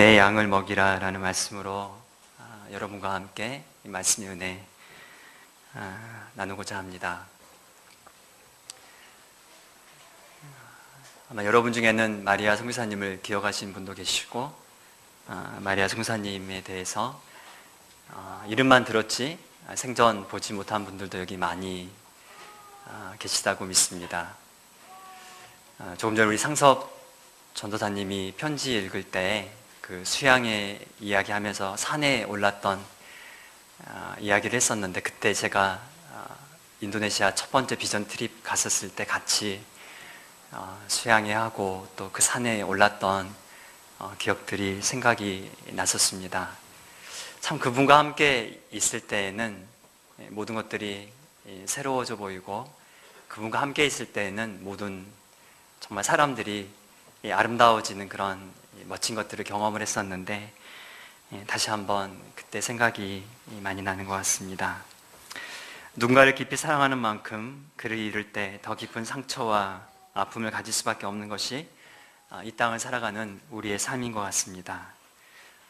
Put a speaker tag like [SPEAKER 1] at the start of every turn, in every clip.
[SPEAKER 1] 내 양을 먹이라 라는 말씀으로 여러분과 함께 이 말씀의 은혜 나누고자 합니다. 아마 여러분 중에는 마리아 선교사님을 기억하시는 분도 계시고 마리아 선교사님에 대해서 이름만 들었지 생전 보지 못한 분들도 여기 많이 계시다고 믿습니다. 조금 전에 우리 상섭 전도사님이 편지 읽을 때 그 수양회 이야기하면서 산에 올랐던 이야기를 했었는데, 그때 제가 인도네시아 첫 번째 비전 트립 갔었을 때 같이 수양회 하고 또 그 산에 올랐던 기억들이 생각이 났었습니다. 참 그분과 함께 있을 때에는 모든 것들이 새로워져 보이고, 그분과 함께 있을 때에는 모든 정말 사람들이 아름다워지는 그런 멋진 것들을 경험을 했었는데, 다시 한번 그때 생각이 많이 나는 것 같습니다. 누군가를 깊이 사랑하는 만큼 그를 잃을 때 더 깊은 상처와 아픔을 가질 수밖에 없는 것이 이 땅을 살아가는 우리의 삶인 것 같습니다.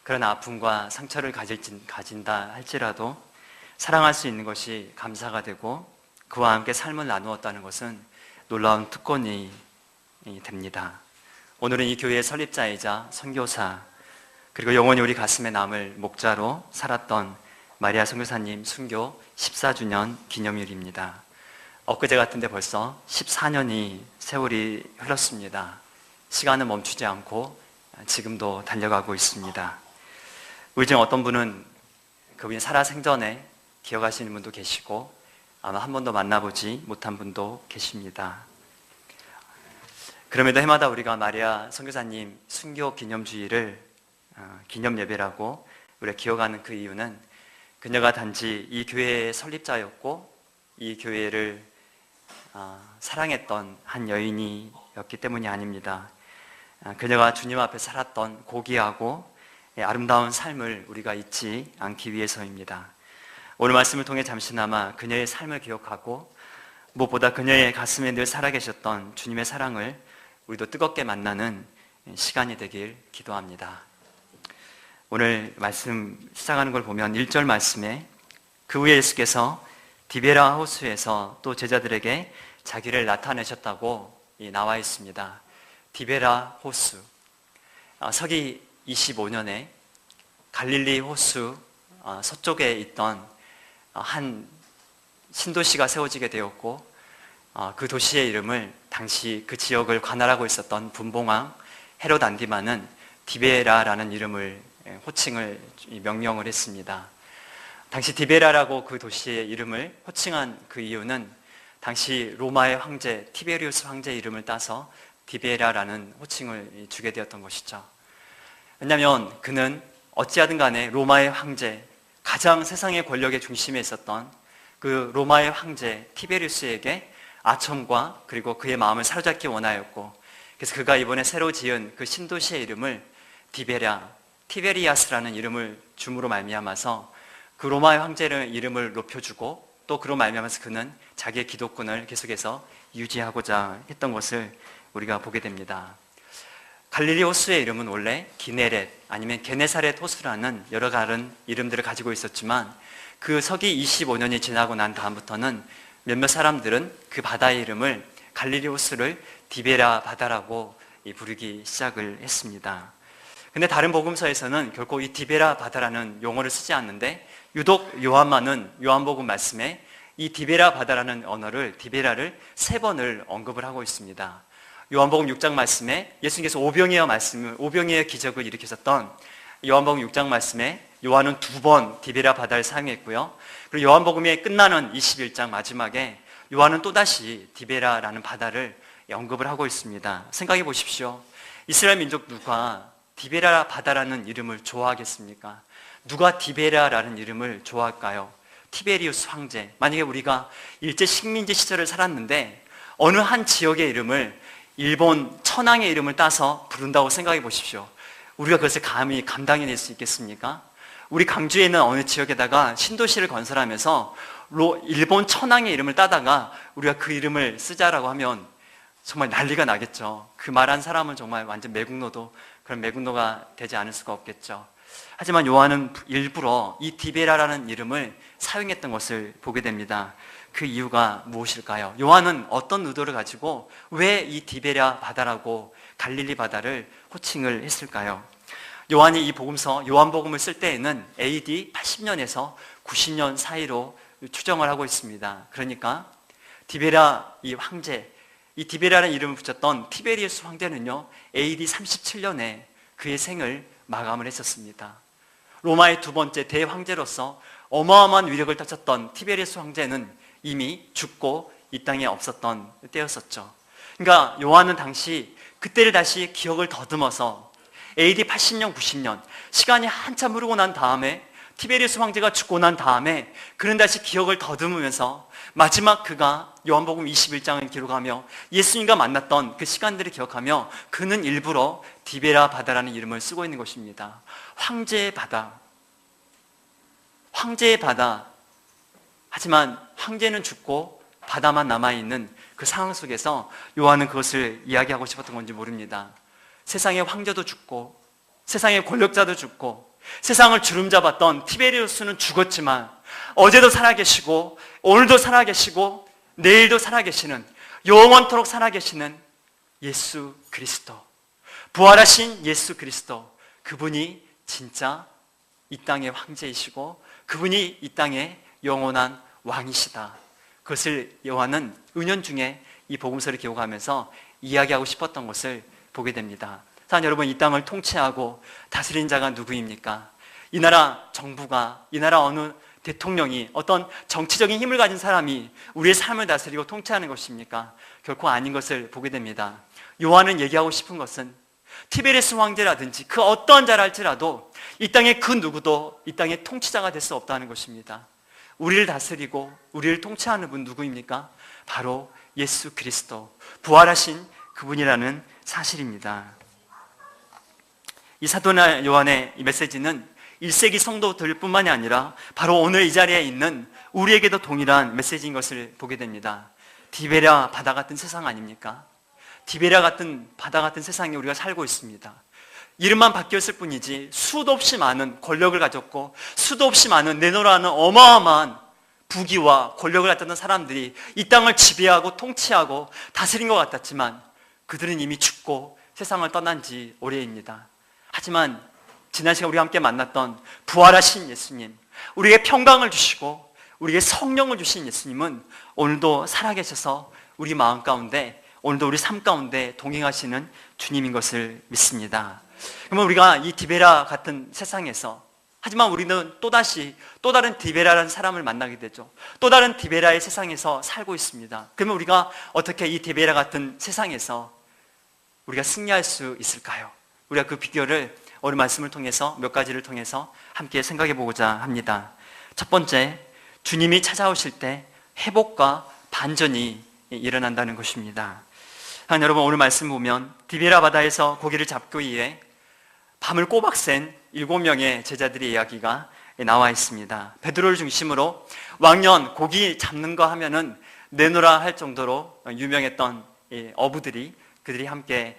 [SPEAKER 1] 그런 아픔과 상처를 가진다 할지라도 사랑할 수 있는 것이 감사가 되고, 그와 함께 삶을 나누었다는 것은 놀라운 특권이 됩니다. 오늘은 이 교회의 설립자이자 선교사, 그리고 영원히 우리 가슴에 남을 목자로 살았던 마리아 선교사님 순교 14주년 기념일입니다. 엊그제 같은데 벌써 14년이 세월이 흘렀습니다. 시간은 멈추지 않고 지금도 달려가고 있습니다. 우리 중 어떤 분은 그분이 살아생전에 기억하시는 분도 계시고, 아마 한 번도 만나보지 못한 분도 계십니다. 그럼에도 해마다 우리가 마리아 선교사님 순교 기념주일을 기념 예배라고 우리가 기억하는 그 이유는, 그녀가 단지 이 교회의 설립자였고 이 교회를 사랑했던 한 여인이었기 때문이 아닙니다. 그녀가 주님 앞에 살았던 고귀하고 아름다운 삶을 우리가 잊지 않기 위해서입니다. 오늘 말씀을 통해 잠시나마 그녀의 삶을 기억하고, 무엇보다 그녀의 가슴에 늘 살아계셨던 주님의 사랑을 우리도 뜨겁게 만나는 시간이 되길 기도합니다. 오늘 말씀 시작하는 걸 보면 1절 말씀에 그 후에 예수께서 디베라 호수에서 또 제자들에게 자기를 나타내셨다고 나와 있습니다. 디베라 호수, 서기 25년에 갈릴리 호수 서쪽에 있던 한 신도시가 세워지게 되었고, 그 도시의 이름을 당시 그 지역을 관할하고 있었던 분봉왕 헤롯 안디바는 디베라라는 이름을 호칭을 명명을 했습니다. 당시 디베라라고 그 도시의 이름을 호칭한 그 이유는 당시 로마의 황제 티베리우스 황제의 이름을 따서 디베라라는 호칭을 주게 되었던 것이죠. 왜냐하면 그는 어찌하든 간에 로마의 황제, 가장 세상의 권력의 중심에 있었던 그 로마의 황제 티베리우스에게 아첨과 그리고 그의 마음을 사로잡기 원하였고, 그래서 그가 이번에 새로 지은 그 신도시의 이름을 티베리아스라는 이름을 줌으로 말미암아서 그 로마의 황제의 이름을 높여주고, 또 그로 말미암아서 그는 자기의 기독권을 계속해서 유지하고자 했던 것을 우리가 보게 됩니다. 갈릴리 호수의 이름은 원래 기네렛 아니면 게네사렛 호수라는 여러 다른 이름들을 가지고 있었지만, 그 서기 25년이 지나고 난 다음부터는 몇몇 사람들은 그 바다의 이름을 갈릴리 호수를 디베라 바다라고 부르기 시작을 했습니다. 근데 다른 복음서에서는 결코 이 디베라 바다라는 용어를 쓰지 않는데, 유독 요한만은 요한복음 말씀에 이 디베라 바다라는 언어를, 디베라를 3번을 언급을 하고 있습니다. 요한복음 6장 말씀에 예수님께서 오병이어 기적을 일으키셨던 요한복음 6장 말씀에 요한은 2번 디베라 바다를 사용했고요. 그리고 요한복음의 끝나는 21장 마지막에 요한은 또다시 디베라라는 바다를 언급을 하고 있습니다. 생각해 보십시오. 이스라엘 민족 누가 디베라 바다라는 이름을 좋아하겠습니까? 누가 디베라라는 이름을 좋아할까요? 티베리우스 황제. 만약에 우리가 일제 식민지 시절을 살았는데 어느 한 지역의 이름을 일본 천황의 이름을 따서 부른다고 생각해 보십시오. 우리가 그것을 감히 감당해낼 수 있겠습니까? 우리 강주에 있는 어느 지역에다가 신도시를 건설하면서 일본 천황의 이름을 따다가 우리가 그 이름을 쓰자라고 하면 정말 난리가 나겠죠. 그 말한 사람은 정말 완전 매국노도 그런 매국노가 되지 않을 수가 없겠죠. 하지만 요한은 일부러 이 디베라라는 이름을 사용했던 것을 보게 됩니다. 그 이유가 무엇일까요? 요한은 어떤 의도를 가지고 왜 이 디베랴 바다라고 갈릴리 바다를 호칭을 했을까요? 요한이 이 복음서 요한복음을 쓸 때에는 AD 80년에서 90년 사이로 추정을 하고 있습니다. 그러니까 디베랴 이 황제, 이 디베랴라는 이름을 붙였던 티베리우스 황제는요 AD 37년에 그의 생을 마감을 했었습니다. 로마의 두 번째 대황제로서 어마어마한 위력을 떨쳤던 티베리우스 황제는 이미 죽고 이 땅에 없었던 때였었죠. 그러니까 요한은 당시 그때를 다시 기억을 더듬어서 AD 80년, 90년 시간이 한참 흐르고 난 다음에 티베리우스 황제가 죽고 난 다음에 그는 다시 기억을 더듬으면서 마지막 그가 요한복음 21장을 기록하며 예수님과 만났던 그 시간들을 기억하며 그는 일부러 디베라 바다라는 이름을 쓰고 있는 것입니다. 황제의 바다, 황제의 바다. 하지만 황제는 죽고 바다만 남아있는 그 상황 속에서 요한은 그것을 이야기하고 싶었던 건지 모릅니다. 세상의 황제도 죽고 세상의 권력자도 죽고 세상을 주름잡았던 티베리우스는 죽었지만 어제도 살아계시고 오늘도 살아계시고 내일도 살아계시는 영원토록 살아계시는 예수 그리스도, 부활하신 예수 그리스도, 그분이 진짜 이 땅의 황제이시고 그분이 이 땅의 영원한 왕이시다. 그것을 요한은 은연중에 이 복음서를 기록하면서 이야기하고 싶었던 것을 보게 됩니다. 사랑 여러분, 이 땅을 통치하고 다스린 자가 누구입니까? 이 나라 정부가, 이 나라 어느 대통령이, 어떤 정치적인 힘을 가진 사람이 우리의 삶을 다스리고 통치하는 것입니까? 결코 아닌 것을 보게 됩니다. 요한은 얘기하고 싶은 것은 티베리우스 황제라든지 그 어떤 자라 할지라도 이 땅의 그 누구도 이 땅의 통치자가 될 수 없다는 것입니다. 우리를 다스리고 우리를 통치하는 분 누구입니까? 바로 예수 그리스도, 부활하신 그분이라는 사실입니다. 이 사도 요한의 이 메시지는 1세기 성도들 뿐만이 아니라 바로 오늘 이 자리에 있는 우리에게도 동일한 메시지인 것을 보게 됩니다. 디베랴 바다 같은 세상 아닙니까? 디베랴 같은 바다 같은 세상에 우리가 살고 있습니다. 이름만 바뀌었을 뿐이지 수도 없이 많은 권력을 가졌고 수도 없이 많은 내노라는 어마어마한 부귀와 권력을 갖던 사람들이 이 땅을 지배하고 통치하고 다스린 것 같았지만 그들은 이미 죽고 세상을 떠난 지 오래입니다. 하지만 지난 시간 우리가 함께 만났던 부활하신 예수님, 우리에게 평강을 주시고 우리에게 성령을 주신 예수님은 오늘도 살아계셔서 우리 마음 가운데, 오늘도 우리 삶 가운데 동행하시는 주님인 것을 믿습니다. 그러면 우리가 이 디베라 같은 세상에서, 하지만 우리는 또다시 또 다른 디베라라는 사람을 만나게 되죠. 또 다른 디베라의 세상에서 살고 있습니다. 그러면 우리가 어떻게 이 디베라 같은 세상에서 우리가 승리할 수 있을까요? 우리가 그 비결을 오늘 말씀을 통해서 몇 가지를 통해서 함께 생각해 보고자 합니다. 첫 번째, 주님이 찾아오실 때 회복과 반전이 일어난다는 것입니다. 여러분, 오늘 말씀 보면 디베라 바다에서 고기를 잡기 위해 밤을 꼬박 샌 7명의 제자들의 이야기가 나와 있습니다. 베드로를 중심으로 왕년 고기 잡는 거 하면은 내노라 할 정도로 유명했던 어부들이, 그들이 함께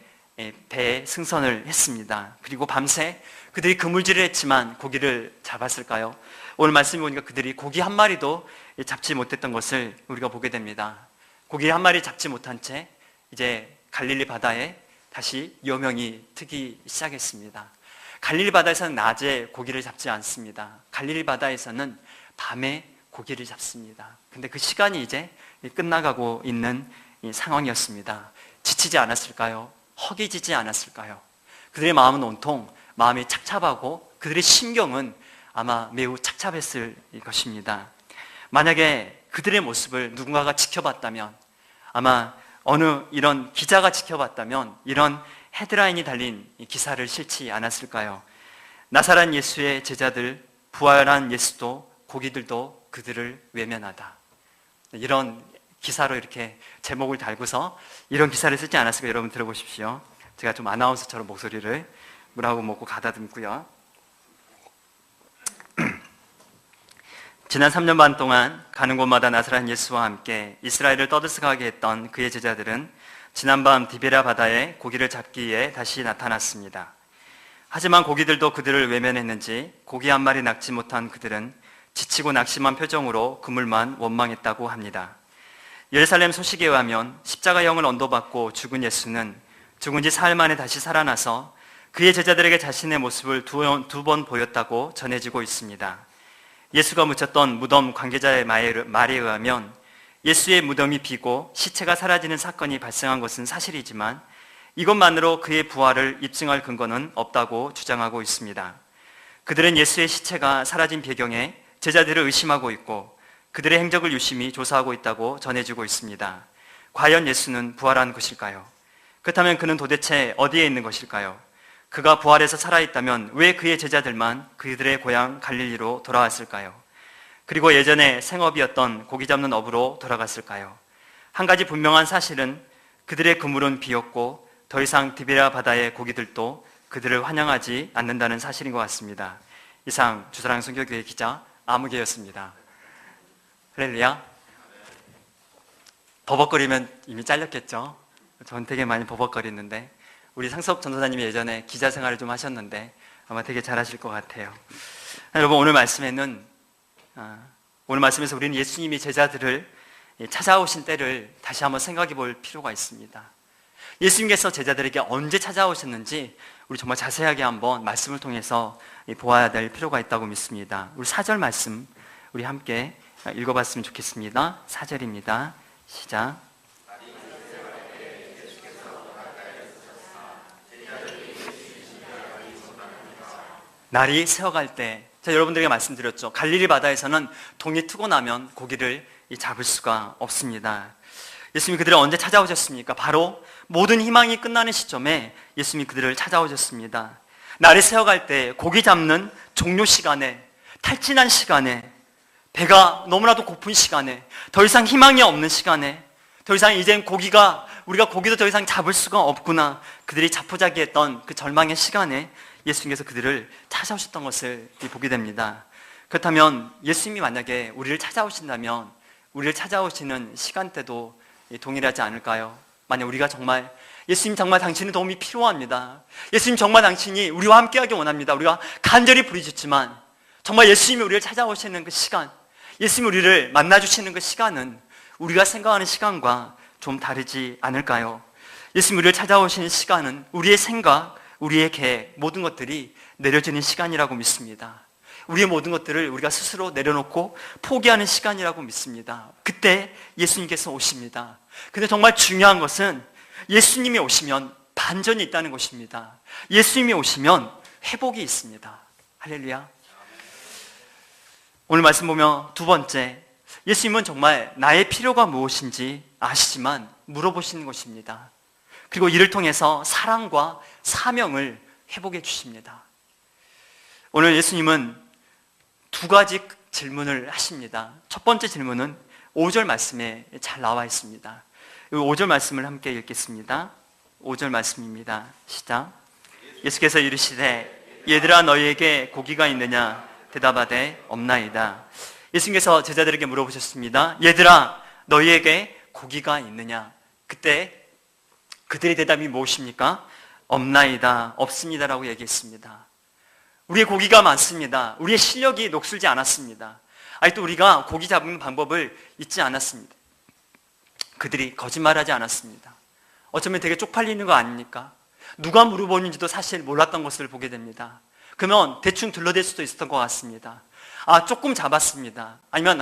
[SPEAKER 1] 배에 승선을 했습니다. 그리고 밤새 그들이 그물질을 했지만 고기를 잡았을까요? 오늘 말씀 보니까 그들이 고기 한 마리도 잡지 못했던 것을 우리가 보게 됩니다. 고기 한 마리 잡지 못한 채 이제 갈릴리 바다에 다시 여명이 트기 시작했습니다. 갈릴리 바다에서는 낮에 고기를 잡지 않습니다. 갈릴리 바다에서는 밤에 고기를 잡습니다. 근데 그 시간이 이제 끝나가고 있는 상황이었습니다. 지치지 않았을까요? 허기지지 않았을까요? 그들의 마음은 온통 마음이 착잡하고 그들의 심경은 아마 매우 착잡했을 것입니다. 만약에 그들의 모습을 누군가가 지켜봤다면, 아마 어느 이런 기자가 지켜봤다면 이런 헤드라인이 달린 기사를 실지 않았을까요? 나사렛 예수의 제자들, 부활한 예수도 고기들도 그들을 외면하다. 이런 기사로 이렇게 제목을 달고서 이런 기사를 쓰지 않았을까? 여러분 들어보십시오. 제가 좀 아나운서처럼 목소리를 물하고 먹고 가다듬고요. 지난 3년 반 동안 가는 곳마다 나사렛 예수와 함께 이스라엘을 떠들썩하게 했던 그의 제자들은 지난밤 디베랴 바다에 고기를 잡기 위해 다시 나타났습니다. 하지만 고기들도 그들을 외면했는지 고기 한 마리 낚지 못한 그들은 지치고 낙심한 표정으로 그물만 원망했다고 합니다. 예루살렘 소식에 의하면 십자가형을 언도받고 죽은 예수는 죽은 지 사흘 만에 다시 살아나서 그의 제자들에게 자신의 모습을 두 번 보였다고 전해지고 있습니다. 예수가 묻혔던 무덤 관계자의 말에 의하면 예수의 무덤이 비고 시체가 사라지는 사건이 발생한 것은 사실이지만 이것만으로 그의 부활을 입증할 근거는 없다고 주장하고 있습니다. 그들은 예수의 시체가 사라진 배경에 제자들을 의심하고 있고 그들의 행적을 유심히 조사하고 있다고 전해지고 있습니다. 과연 예수는 부활한 것일까요? 그렇다면 그는 도대체 어디에 있는 것일까요? 그가 부활해서 살아있다면 왜 그의 제자들만 그들의 고향 갈릴리로 돌아왔을까요? 그리고 예전에 생업이었던 고기 잡는 업으로 돌아갔을까요? 한 가지 분명한 사실은 그들의 그물은 비었고 더 이상 디베랴 바다의 고기들도 그들을 환영하지 않는다는 사실인 것 같습니다. 이상 주사랑 선교교회 기자 아무개였습니다. 할렐루야. 버벅거리면 이미 잘렸겠죠? 전 되게 많이 버벅거리는데 우리 상석 전도사님이 예전에 기자 생활을 좀 하셨는데 아마 되게 잘하실 것 같아요. 여러분, 오늘 말씀에서 우리는 예수님이 제자들을 찾아오신 때를 다시 한번 생각해 볼 필요가 있습니다. 예수님께서 제자들에게 언제 찾아오셨는지 우리 정말 자세하게 한번 말씀을 통해서 보아야 될 필요가 있다고 믿습니다. 우리 4절 말씀 우리 함께 읽어봤으면 좋겠습니다. 4절입니다. 시작. 날이 새어갈 때, 제가 여러분들에게 말씀드렸죠. 갈릴리 바다에서는 동이 트고 나면 고기를 잡을 수가 없습니다. 예수님이 그들을 언제 찾아오셨습니까? 바로 모든 희망이 끝나는 시점에 예수님이 그들을 찾아오셨습니다. 날이 새어갈 때 고기 잡는 종료 시간에, 탈진한 시간에, 배가 너무나도 고픈 시간에, 더 이상 희망이 없는 시간에, 더 이상 이젠 우리가 고기도 더 이상 잡을 수가 없구나, 그들이 자포자기했던 그 절망의 시간에 예수님께서 그들을 찾아오셨던 것을 보게 됩니다. 그렇다면 예수님이 만약에 우리를 찾아오신다면 우리를 찾아오시는 시간대도 동일하지 않을까요? 만약 우리가 정말 예수님 정말 당신의 도움이 필요합니다. 예수님 정말 당신이 우리와 함께하기 원합니다. 우리가 간절히 부르짖지만 정말 예수님이 우리를 찾아오시는 그 시간, 예수님이 우리를 만나주시는 그 시간은 우리가 생각하는 시간과 좀 다르지 않을까요? 예수님이 우리를 찾아오시는 시간은 우리의 생각, 우리의 계획, 모든 것들이 내려지는 시간이라고 믿습니다. 우리의 모든 것들을 우리가 스스로 내려놓고 포기하는 시간이라고 믿습니다. 그때 예수님께서 오십니다. 근데 정말 중요한 것은 예수님이 오시면 반전이 있다는 것입니다. 예수님이 오시면 회복이 있습니다. 할렐루야. 오늘 말씀 보면 두 번째, 예수님은 정말 나의 필요가 무엇인지 아시지만 물어보시는 것입니다. 그리고 이를 통해서 사랑과 사명을 회복해 주십니다. 오늘 예수님은 두 가지 질문을 하십니다. 첫 번째 질문은 5절 말씀에 잘 나와 있습니다. 5절 말씀을 함께 읽겠습니다. 5절 말씀입니다. 시작. 예수께서 이르시되 얘들아 너희에게 고기가 있느냐 대답하되 없나이다. 예수님께서 제자들에게 물어보셨습니다. 얘들아 너희에게 고기가 있느냐. 그때 그들의 대답이 무엇입니까? 없나이다, 없습니다라고 얘기했습니다. 우리의 고기가 많습니다. 우리의 실력이 녹슬지 않았습니다. 아직도 우리가 고기 잡는 방법을 잊지 않았습니다. 그들이 거짓말하지 않았습니다. 어쩌면 되게 쪽팔리는 거 아닙니까? 누가 물어보는지도 사실 몰랐던 것을 보게 됩니다. 그러면 대충 둘러댈 수도 있었던 것 같습니다. 조금 잡았습니다. 아니면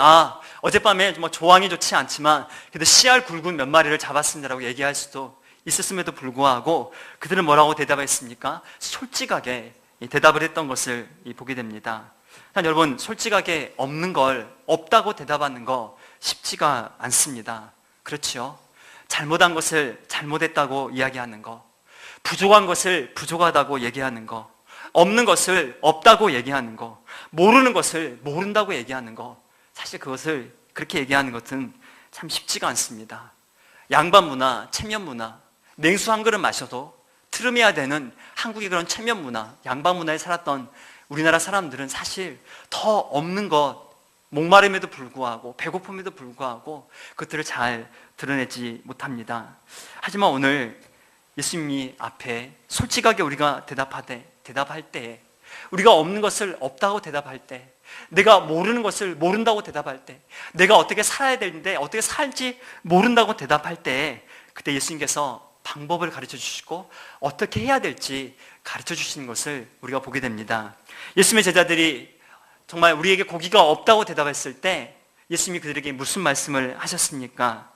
[SPEAKER 1] 어젯밤에 뭐 조항이 좋지 않지만 그래도 씨알 굵은 몇 마리를 잡았습니다라고 얘기할 수도 있었음에도 불구하고 그들은 뭐라고 대답했습니까? 솔직하게 대답을 했던 것을 보게 됩니다. 여러분, 솔직하게 없는 걸 없다고 대답하는 거 쉽지가 않습니다. 그렇죠? 잘못한 것을 잘못했다고 이야기하는 거, 부족한 것을 부족하다고 얘기하는 거, 없는 것을 없다고 얘기하는 거, 모르는 것을 모른다고 얘기하는 거, 사실 그것을 그렇게 얘기하는 것은 참 쉽지가 않습니다. 양반 문화, 체면 문화, 냉수 한 그릇 마셔도 트름해야 되는 한국의 그런 체면 문화, 양반 문화에 살았던 우리나라 사람들은 사실 더 없는 것, 목마름에도 불구하고 배고픔에도 불구하고 그것들을 잘 드러내지 못합니다. 하지만 오늘 예수님이 앞에 솔직하게 우리가 대답하되 대답할 때, 우리가 없는 것을 없다고 대답할 때, 내가 모르는 것을 모른다고 대답할 때, 내가 어떻게 살아야 되는데 어떻게 살지 모른다고 대답할 때, 그때 예수님께서 방법을 가르쳐 주시고 어떻게 해야 될지 가르쳐 주시는 것을 우리가 보게 됩니다. 예수님의 제자들이 정말 우리에게 고기가 없다고 대답했을 때 예수님이 그들에게 무슨 말씀을 하셨습니까?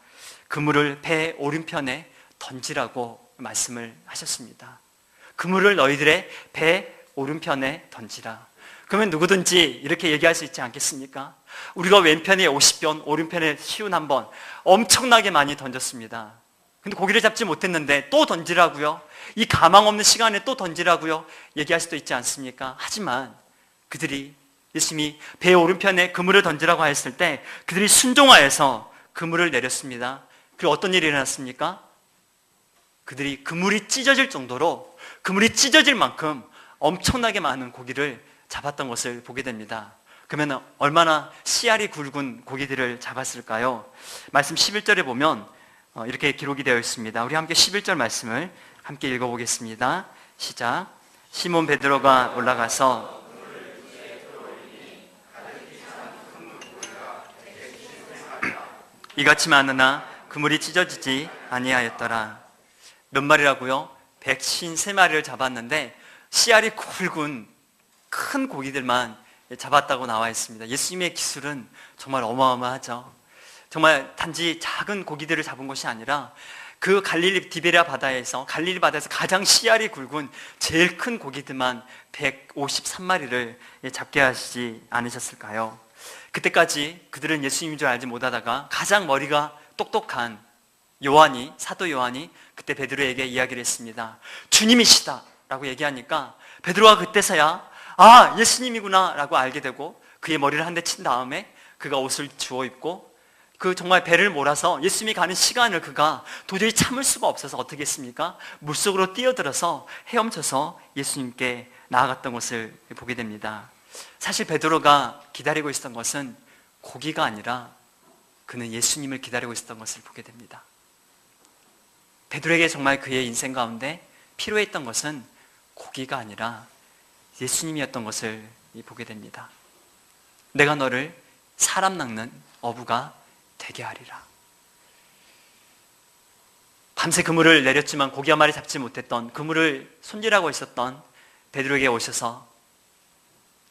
[SPEAKER 1] 그물을 배 오른편에 던지라고 말씀을 하셨습니다. 그물을 너희들의 배 오른편에 던지라. 그러면 누구든지 이렇게 얘기할 수 있지 않겠습니까? 우리가 왼편에 50번, 오른편에 51번 엄청나게 많이 던졌습니다. 근데 고기를 잡지 못했는데 또 던지라고요? 이 가망 없는 시간에 또 던지라고요? 얘기할 수도 있지 않습니까? 하지만 그들이 예수님이 배 오른편에 그물을 던지라고 했을 때 그들이 순종하여서 그물을 내렸습니다. 그리고 어떤 일이 일어났습니까? 그들이 그물이 찢어질 정도로, 그물이 찢어질 만큼 엄청나게 많은 고기를 잡았던 것을 보게 됩니다. 그러면 얼마나 씨알이 굵은 고기들을 잡았을까요? 말씀 11절에 보면 이렇게 기록이 되어 있습니다. 우리 함께 11절 말씀을 함께 읽어보겠습니다. 시작. 시몬 베드로가 올라가서 이같이 많으나 그물이 찢어지지 아니하였더라. 몇 마리라고요? 153마리를 잡았는데 씨알이 굵은 큰 고기들만 잡았다고 나와 있습니다. 예수님의 기술은 정말 어마어마하죠. 정말 단지 작은 고기들을 잡은 것이 아니라 그 갈릴리 디베랴 바다에서, 갈릴리 바다에서 가장 씨알이 굵은 제일 큰 고기들만 153마리를 잡게 하시지 않으셨을까요? 그때까지 그들은 예수님인 줄 알지 못하다가 가장 머리가 똑똑한 요한이, 사도 요한이 그때 베드로에게 이야기를 했습니다. 주님이시다 라고 얘기하니까 베드로가 그때서야 아, 예수님이구나 라고 알게 되고 그의 머리를 한 대 친 다음에 그가 옷을 주워 입고 그 정말 배를 몰아서 예수님이 가는 시간을 그가 도저히 참을 수가 없어서 어떻게 했습니까? 물속으로 뛰어들어서 헤엄쳐서 예수님께 나아갔던 것을 보게 됩니다. 사실 베드로가 기다리고 있었던 것은 고기가 아니라 그는 예수님을 기다리고 있었던 것을 보게 됩니다. 베드로에게 정말 그의 인생 가운데 필요했던 것은 고기가 아니라 예수님이었던 것을 보게 됩니다. 내가 너를 사람 낚는 어부가 되게 하리라. 밤새 그물을 내렸지만 고기 한 마리 잡지 못했던, 그물을 손질하고 있었던 베드로에게 오셔서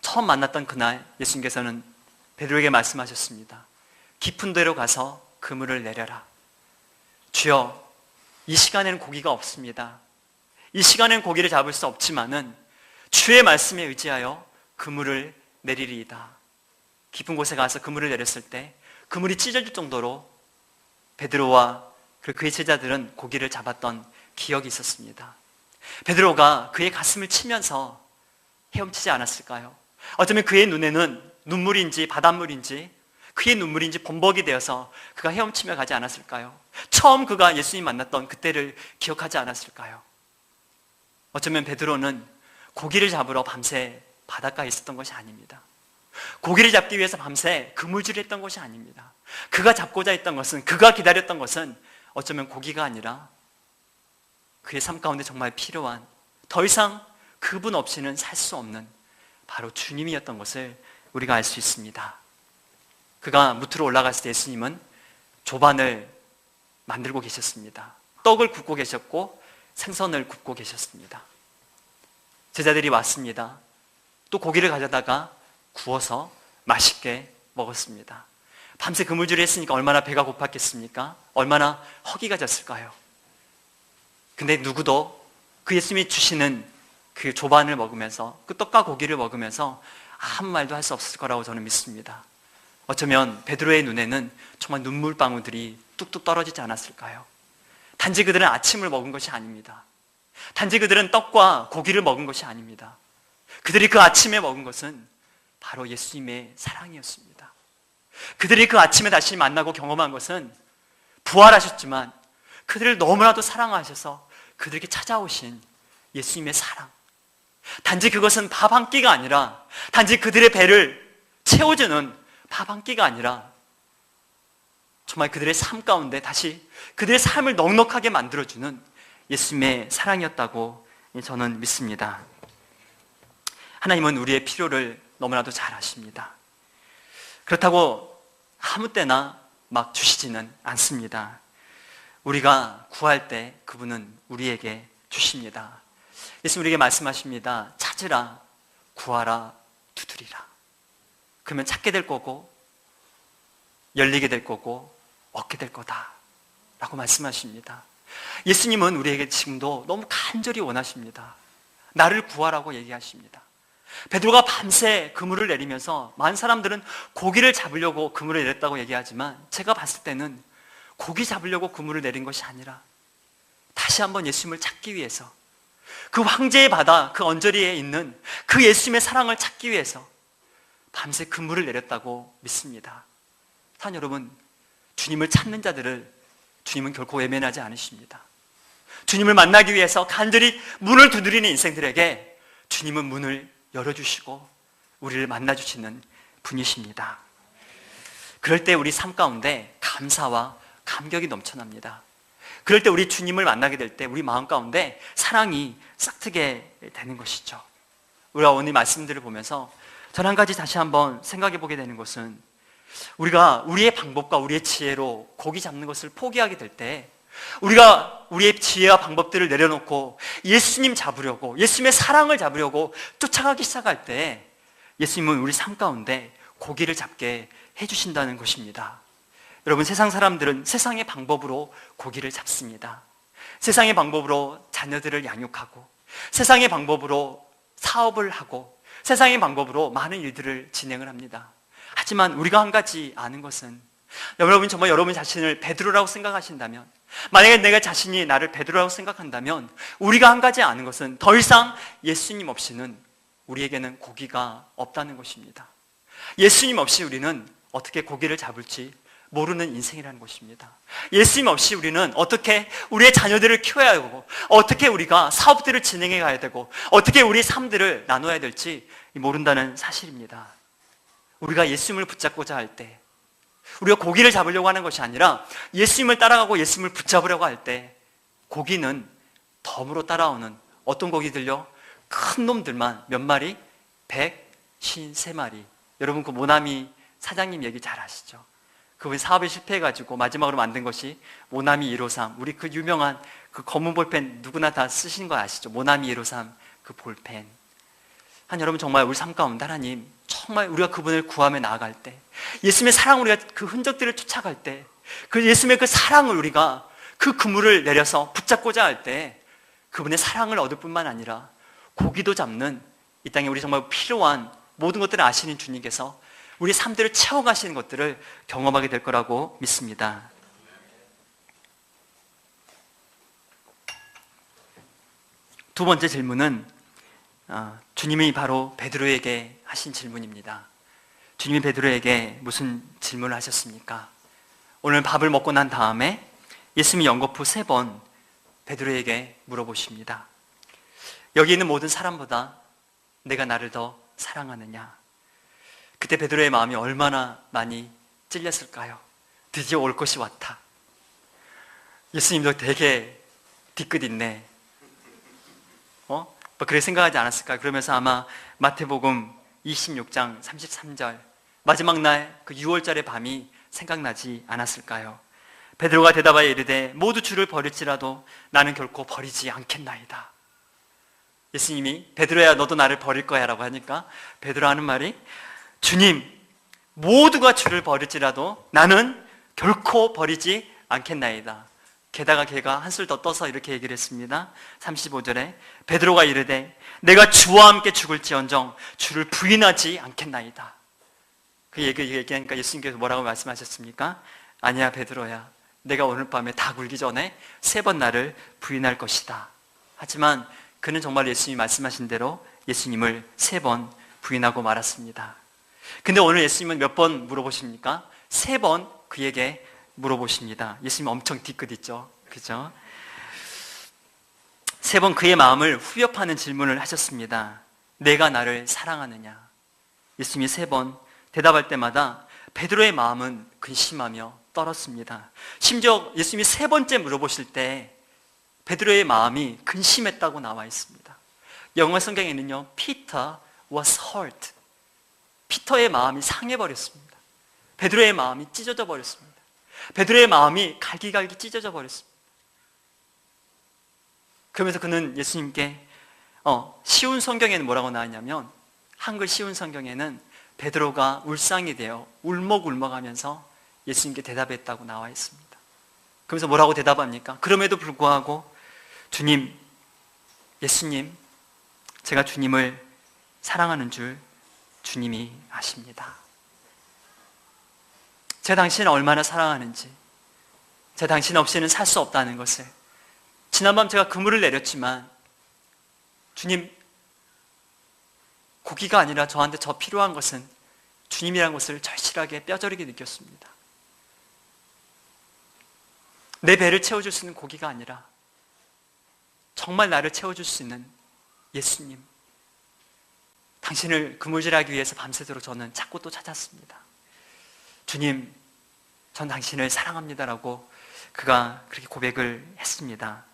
[SPEAKER 1] 처음 만났던 그날 예수님께서는 베드로에게 말씀하셨습니다. 깊은 데로 가서 그물을 내려라. 주여, 이 시간에는 고기가 없습니다. 이 시간에는 고기를 잡을 수 없지만은 주의 말씀에 의지하여 그물을 내리리이다. 깊은 곳에 가서 그물을 내렸을 때 그물이 찢어질 정도로 베드로와 그의 제자들은 고기를 잡았던 기억이 있었습니다. 베드로가 그의 가슴을 치면서 헤엄치지 않았을까요? 어쩌면 그의 눈에는 눈물인지 바닷물인지 그의 눈물인지 범벅이 되어서 그가 헤엄치며 가지 않았을까요? 처음 그가 예수님 만났던 그때를 기억하지 않았을까요? 어쩌면 베드로는 고기를 잡으러 밤새 바닷가에 있었던 것이 아닙니다. 고기를 잡기 위해서 밤새 그물질을 했던 것이 아닙니다. 그가 잡고자 했던 것은, 그가 기다렸던 것은 어쩌면 고기가 아니라 그의 삶 가운데 정말 필요한, 더 이상 그분 없이는 살 수 없는 바로 주님이었던 것을 우리가 알 수 있습니다. 그가 무트로 올라갔을 때 예수님은 조반을 만들고 계셨습니다. 떡을 굽고 계셨고 생선을 굽고 계셨습니다. 제자들이 왔습니다. 또 고기를 가져다가 구워서 맛있게 먹었습니다. 밤새 그물질을 했으니까 얼마나 배가 고팠겠습니까? 얼마나 허기가 졌을까요? 근데 누구도 그 예수님이 주시는 그 조반을 먹으면서, 그 떡과 고기를 먹으면서 아무 말도 할 수 없을 거라고 저는 믿습니다. 어쩌면 베드로의 눈에는 정말 눈물방울들이 뚝뚝 떨어지지 않았을까요? 단지 그들은 아침을 먹은 것이 아닙니다. 단지 그들은 떡과 고기를 먹은 것이 아닙니다. 그들이 그 아침에 먹은 것은 바로 예수님의 사랑이었습니다. 그들이 그 아침에 다시 만나고 경험한 것은 부활하셨지만 그들을 너무나도 사랑하셔서 그들에게 찾아오신 예수님의 사랑. 단지 그것은 밥 한 끼가 아니라, 단지 그들의 배를 채워주는 밥 한 끼가 아니라 정말 그들의 삶 가운데 다시 그들의 삶을 넉넉하게 만들어주는 예수님의 사랑이었다고 저는 믿습니다. 하나님은 우리의 필요를 너무나도 잘 아십니다. 그렇다고 아무 때나 막 주시지는 않습니다. 우리가 구할 때 그분은 우리에게 주십니다. 예수님 우리에게 말씀하십니다. 찾으라, 구하라, 두드리라. 그러면 찾게 될 거고 열리게 될 거고 얻게 될 거다 라고 말씀하십니다. 예수님은 우리에게 지금도 너무 간절히 원하십니다. 나를 구하라고 얘기하십니다. 베드로가 밤새 그물을 내리면서 많은 사람들은 고기를 잡으려고 그물을 내렸다고 얘기하지만 제가 봤을 때는 고기 잡으려고 그물을 내린 것이 아니라 다시 한번 예수님을 찾기 위해서, 그 황제의 바다 그 언저리에 있는 그 예수님의 사랑을 찾기 위해서 밤새 그물을 내렸다고 믿습니다. 사랑 여러분, 주님을 찾는 자들을 주님은 결코 외면하지 않으십니다. 주님을 만나기 위해서 간절히 문을 두드리는 인생들에게 주님은 문을 열어주시고 우리를 만나주시는 분이십니다. 그럴 때 우리 삶 가운데 감사와 감격이 넘쳐납니다. 그럴 때 우리 주님을 만나게 될 때 우리 마음 가운데 사랑이 싹트게 되는 것이죠. 우리가 오늘 말씀들을 보면서 전 한 가지 다시 한번 생각해 보게 되는 것은, 우리가 우리의 방법과 우리의 지혜로 고기 잡는 것을 포기하게 될 때, 우리가 우리의 지혜와 방법들을 내려놓고 예수님 잡으려고, 예수님의 사랑을 잡으려고 쫓아가기 시작할 때 예수님은 우리 삶 가운데 고기를 잡게 해주신다는 것입니다. 여러분, 세상 사람들은 세상의 방법으로 고기를 잡습니다. 세상의 방법으로 자녀들을 양육하고, 세상의 방법으로 사업을 하고, 세상의 방법으로 많은 일들을 진행을 합니다. 하지만 우리가 한 가지 아는 것은, 여러분 정말 여러분 자신을 베드로라고 생각하신다면, 만약에 내가 자신이 나를 베드로라고 생각한다면, 우리가 한 가지 아는 것은 더 이상 예수님 없이는 우리에게는 고기가 없다는 것입니다. 예수님 없이 우리는 어떻게 고기를 잡을지 모르는 인생이라는 것입니다. 예수님 없이 우리는 어떻게 우리의 자녀들을 키워야 하고, 어떻게 우리가 사업들을 진행해 가야 되고, 어떻게 우리의 삶들을 나눠야 될지 모른다는 사실입니다. 우리가 예수님을 붙잡고자 할 때, 우리가 고기를 잡으려고 하는 것이 아니라 예수님을 따라가고 예수님을 붙잡으려고 할 때, 고기는 덤으로 따라오는 어떤 고기들요? 큰 놈들만 몇 마리? 153마리. 여러분 그 모나미 사장님 얘기 잘 아시죠? 그분이 사업에 실패해가지고 마지막으로 만든 것이 모나미 153. 우리 그 유명한 그 검은 볼펜 누구나 다 쓰신 거 아시죠? 모나미 153 그 볼펜. 한 여러분, 정말 우리 삶 가운데 하나님, 정말 우리가 그분을 구하며 나아갈 때, 예수님의 사랑, 우리가 그 흔적들을 쫓아갈 때, 그 예수님의 그 사랑을 우리가 그 그물을 내려서 붙잡고자 할 때, 그분의 사랑을 얻을 뿐만 아니라 고기도 잡는 이 땅에 우리 정말 필요한 모든 것들을 아시는 주님께서 우리 삶들을 채워가시는 것들을 경험하게 될 거라고 믿습니다. 두 번째 질문은 주님이 바로 베드로에게 하신 질문입니다. 주님이 베드로에게 무슨 질문을 하셨습니까? 오늘 밥을 먹고 난 다음에 예수님이 연거푸 3번 베드로에게 물어보십니다. 여기 있는 모든 사람보다 내가 나를 더 사랑하느냐? 그때 베드로의 마음이 얼마나 많이 찔렸을까요? 드디어 올 것이 왔다. 예수님도 되게 뒤끝 있네. 그렇게 생각하지 않았을까요? 그러면서 아마 마태복음 26장 33절 마지막 날 그 6월절의 밤이 생각나지 않았을까요? 베드로가 대답하여 이르되 모두 주를 버릴지라도 나는 결코 버리지 않겠나이다. 예수님이 베드로야 너도 나를 버릴 거야 라고 하니까 베드로 하는 말이, 주님, 모두가 주를 버릴지라도 나는 결코 버리지 않겠나이다. 게다가 걔가 한술 더 떠서 이렇게 얘기를 했습니다. 35절에 베드로가 이르되 내가 주와 함께 죽을지언정 주를 부인하지 않겠나이다. 그 얘기하니까 예수님께서 뭐라고 말씀하셨습니까? 아니야 베드로야, 내가 오늘 밤에 다 굴기 전에 3번 나를 부인할 것이다. 하지만 그는 정말 예수님이 말씀하신 대로 예수님을 3번 부인하고 말았습니다. 근데 오늘 예수님은 몇 번 물어보십니까? 3번 그에게 물어보십니다. 예수님 엄청 뒤끝 있죠? 그죠? 3번 그의 마음을 후벼파는 질문을 하셨습니다. 내가 나를 사랑하느냐? 예수님이 3번 대답할 때마다 베드로의 마음은 근심하며 떨었습니다. 심지어 예수님이 3번째 물어보실 때 베드로의 마음이 근심했다고 나와 있습니다. 영어 성경에는요, Peter was hurt. 피터의 마음이 상해버렸습니다. 베드로의 마음이 찢어져 버렸습니다. 베드로의 마음이 갈기갈기 찢어져 버렸습니다. 그러면서 그는 예수님께 쉬운 성경에는 뭐라고 나왔냐면, 한글 쉬운 성경에는 베드로가 울상이 되어 울먹울먹하면서 예수님께 대답했다고 나와 있습니다. 그러면서 뭐라고 대답합니까? 그럼에도 불구하고 주님, 예수님, 제가 주님을 사랑하는 줄 주님이 아십니다. 제가 당신을 얼마나 사랑하는지, 제가 당신 없이는 살 수 없다는 것을, 지난밤 제가 그물을 내렸지만 주님, 고기가 아니라 저한테 더 필요한 것은 주님이라는 것을 절실하게 뼈저리게 느꼈습니다. 내 배를 채워줄 수 있는 고기가 아니라 정말 나를 채워줄 수 있는 예수님, 당신을 그물질하기 위해서 밤새도록 저는 찾고 또 찾았습니다. 주님, 전 당신을 사랑합니다라고 그가 그렇게 고백을 했습니다.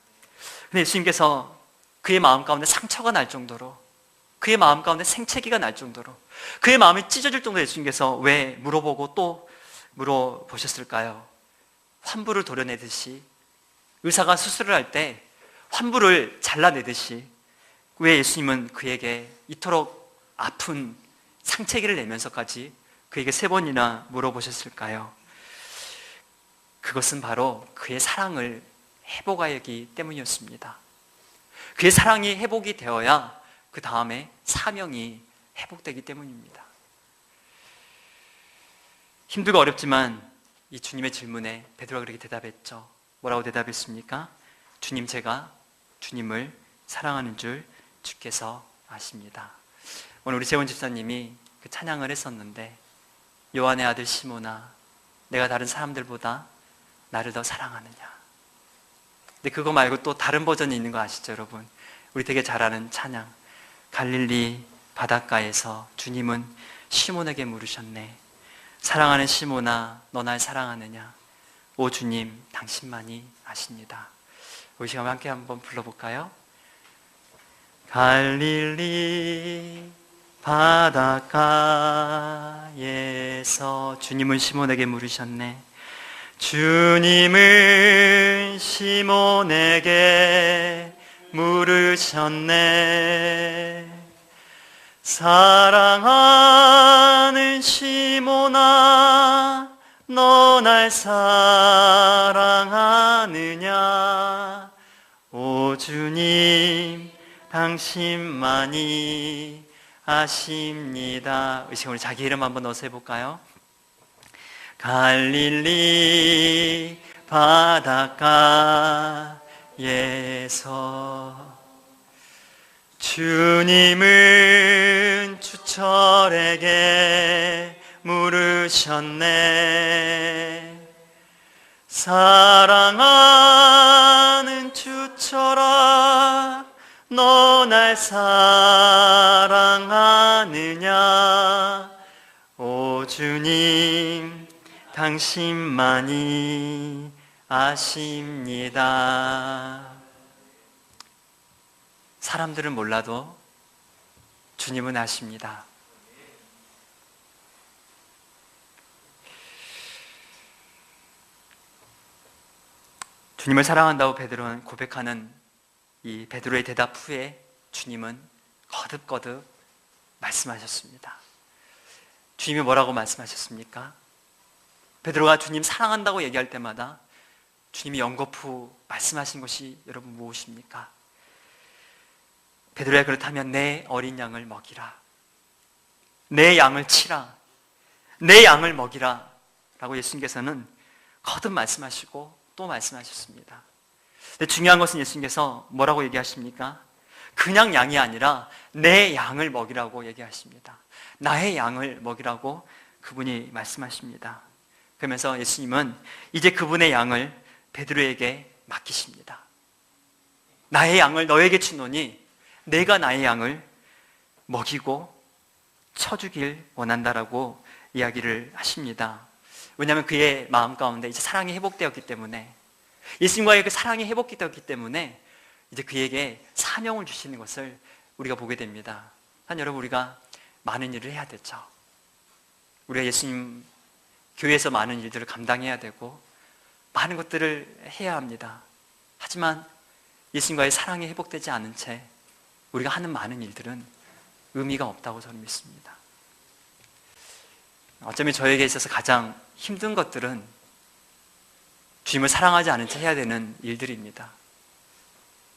[SPEAKER 1] 근데 예수님께서 그의 마음 가운데 상처가 날 정도로, 그의 마음 가운데 생채기가 날 정도로, 그의 마음이 찢어질 정도로 예수님께서 왜 물어보고 또 물어보셨을까요? 환부를 도려내듯이, 의사가 수술을 할 때 환부를 잘라내듯이 왜 예수님은 그에게 이토록 아픈 상체기를 내면서까지 그에게 3번이나 물어보셨을까요? 그것은 바로 그의 사랑을 회복하기 때문이었습니다. 그의 사랑이 회복이 되어야 그 다음에 사명이 회복되기 때문입니다. 힘들고 어렵지만 이 주님의 질문에 베드로가 그렇게 대답했죠. 뭐라고 대답했습니까? 주님, 제가 주님을 사랑하는 줄 주께서 아십니다. 오늘 우리 재원 집사님이 그 찬양을 했었는데, 요한의 아들 시몬아, 내가 다른 사람들보다 나를 더 사랑하느냐. 근데 그거 말고 또 다른 버전이 있는 거 아시죠, 여러분? 우리 되게 잘 아는 찬양, 갈릴리 바닷가에서 주님은 시몬에게 물으셨네. 사랑하는 시몬아, 너 날 사랑하느냐? 오 주님, 당신만이 아십니다. 우리 시간 함께 한번 불러볼까요? 갈릴리 바닷가에서 주님은 시몬에게 물으셨네. 주님은 시몬에게 물으셨네. 사랑하는 시몬아, 너 날 사랑하느냐? 오 주님, 당신만이 아십니다. 이 시간 우리 자기 이름 한번 넣어서 해볼까요? 갈릴리 바닷가에서 주님은 주철에게 물으셨네. 사랑하는 주철아, 너 날 사랑하느냐? 오 주님, 당신만이 아십니다. 사람들은 몰라도 주님은 아십니다. 주님을 사랑한다고 베드로는 고백하는 이 베드로의 대답 후에 주님은 거듭거듭 말씀하셨습니다. 주님이 뭐라고 말씀하셨습니까? 베드로가 주님 사랑한다고 얘기할 때마다 주님이 연거푸 말씀하신 것이 여러분 무엇입니까? 베드로야, 그렇다면 내 어린 양을 먹이라, 내 양을 치라, 내 양을 먹이라 라고 예수님께서는 거듭 말씀하시고 또 말씀하셨습니다. 근데 중요한 것은 예수님께서 뭐라고 얘기하십니까? 그냥 양이 아니라 내 양을 먹이라고 얘기하십니다. 나의 양을 먹이라고 그분이 말씀하십니다. 그러면서 예수님은 이제 그분의 양을 베드로에게 맡기십니다. 나의 양을 너에게 주노니 내가 나의 양을 먹이고 쳐주길 원한다라고 이야기를 하십니다. 왜냐하면 그의 마음 가운데 이제 사랑이 회복되었기 때문에, 예수님과의 그 사랑이 회복되었기 때문에 이제 그에게 사명을 주시는 것을 우리가 보게 됩니다. 여러분, 우리가 많은 일을 해야 되죠. 우리가 예수님 교회에서 많은 일들을 감당해야 되고 많은 것들을 해야 합니다. 하지만 예수님과의 사랑이 회복되지 않은 채 우리가 하는 많은 일들은 의미가 없다고 저는 믿습니다. 어쩌면 저에게 있어서 가장 힘든 것들은 주님을 사랑하지 않은 채 해야 되는 일들입니다.